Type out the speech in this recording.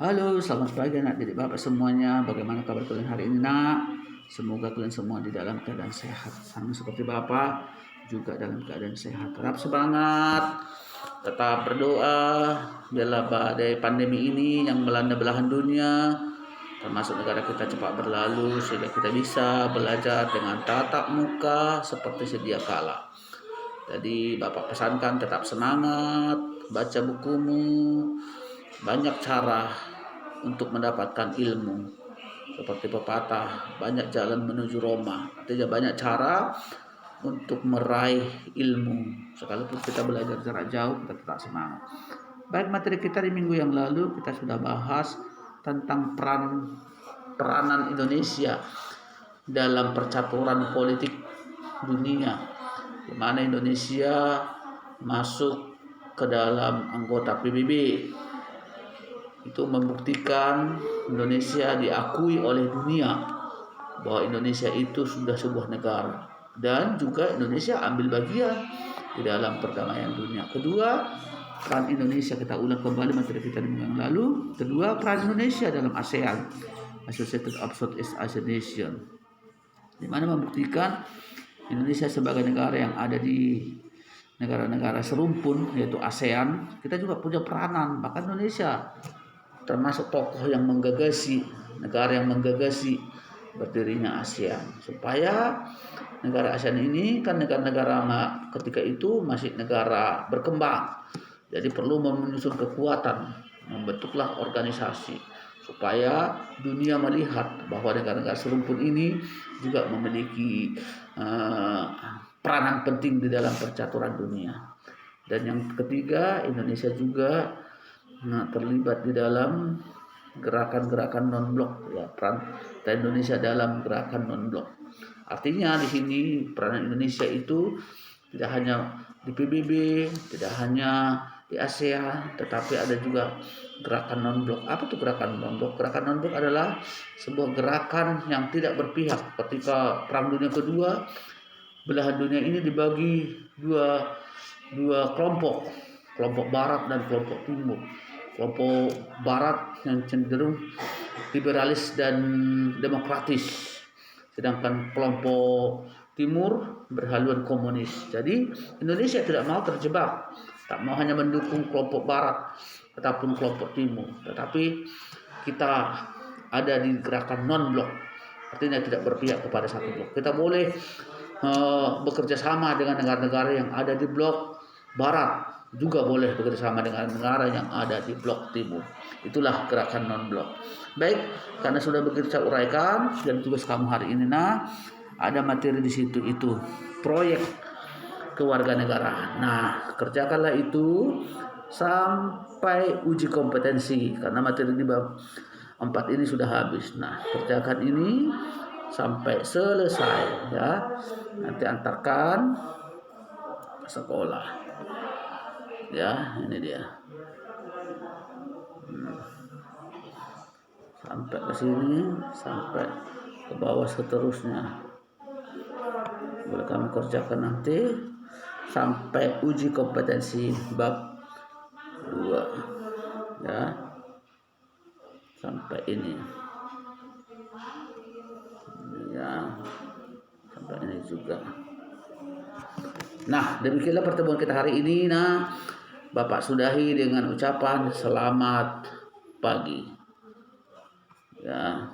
Halo, selamat pagi anak didik Bapak semuanya. Bagaimana kabar kalian hari ini, Nak? Semoga kalian semua di dalam keadaan sehat. Sama seperti Bapak, juga dalam keadaan sehat. Tetap semangat, tetap berdoa, biarlah badai pandemi ini yang melanda belahan dunia, termasuk negara kita, cepat berlalu, sehingga kita bisa belajar dengan tatap muka seperti sedia kala. Jadi Bapak pesankan tetap semangat, baca bukumu, banyak cara untuk mendapatkan ilmu. Seperti pepatah, banyak jalan menuju Roma. Artinya banyak cara untuk meraih ilmu. Sekalipun kita belajar jarak jauh, kita tetap semangat. Baik, materi kita di minggu yang lalu kita sudah bahas tentang peranan Indonesia dalam percaturan politik dunia, di mana Indonesia masuk ke dalam anggota PBB. Itu membuktikan Indonesia diakui oleh dunia bahwa Indonesia itu sudah sebuah negara, dan juga Indonesia ambil bagian di dalam perdamaian dunia. Kedua, peran Indonesia, kita ulang kembali materi kita di minggu yang lalu. Kedua, peran Indonesia dalam ASEAN, Associated of Southeast Asian Nation, di mana membuktikan Indonesia sebagai negara yang ada di negara-negara serumpun yaitu ASEAN, kita juga punya peranan. Bahkan Indonesia termasuk tokoh yang menggagasi, negara yang menggagasi berdirinya ASEAN, supaya negara ASEAN ini kan negara-negara ketika itu masih negara berkembang, jadi perlu menyusun kekuatan, membentuklah organisasi supaya dunia melihat bahwa negara-negara serumpun ini juga memiliki peranan penting di dalam percaturan dunia. Dan yang ketiga, Indonesia juga terlibat di dalam gerakan-gerakan non-blok, ya, peran Indonesia dalam gerakan non-blok. Artinya di sini peran Indonesia itu tidak hanya di PBB, tidak hanya di ASEAN, tetapi ada juga gerakan non-blok. Apa itu gerakan non-blok? Gerakan non-blok adalah sebuah gerakan yang tidak berpihak. Ketika Perang Dunia Kedua, belahan dunia ini dibagi dua kelompok Barat dan kelompok Timur. Kelompok Barat yang cenderung liberalis dan demokratis, sedangkan kelompok Timur berhaluan komunis. Jadi Indonesia tidak mau terjebak, tak mau hanya mendukung kelompok Barat ataupun kelompok Timur, tetapi kita ada di gerakan non-blok, artinya tidak berpihak kepada satu blok. Kita boleh bekerja sama dengan negara-negara yang ada di blok Barat, juga boleh bekerja sama dengan negara yang ada di blok Timur. Itulah gerakan non-blok. Baik, karena sudah begitu saya uraikan dan tugas kamu hari ini, ada materi di situ, itu proyek kewarganegaraan. Nah, kerjakanlah itu sampai uji kompetensi, karena materi di bab 4 ini sudah habis. Nah, kerjakan ini sampai selesai, ya. Nanti antarkan ke sekolah. Ya, ini dia. Sampai ke sini, sampai ke bawah seterusnya. Boleh kami kerjakan nanti sampai uji kompetensi bab 2. Ya. Sampai ini. Ya. Sampai ini juga. Nah, demikianlah pertemuan kita hari ini. Bapak sudahi dengan ucapan selamat pagi. Ya.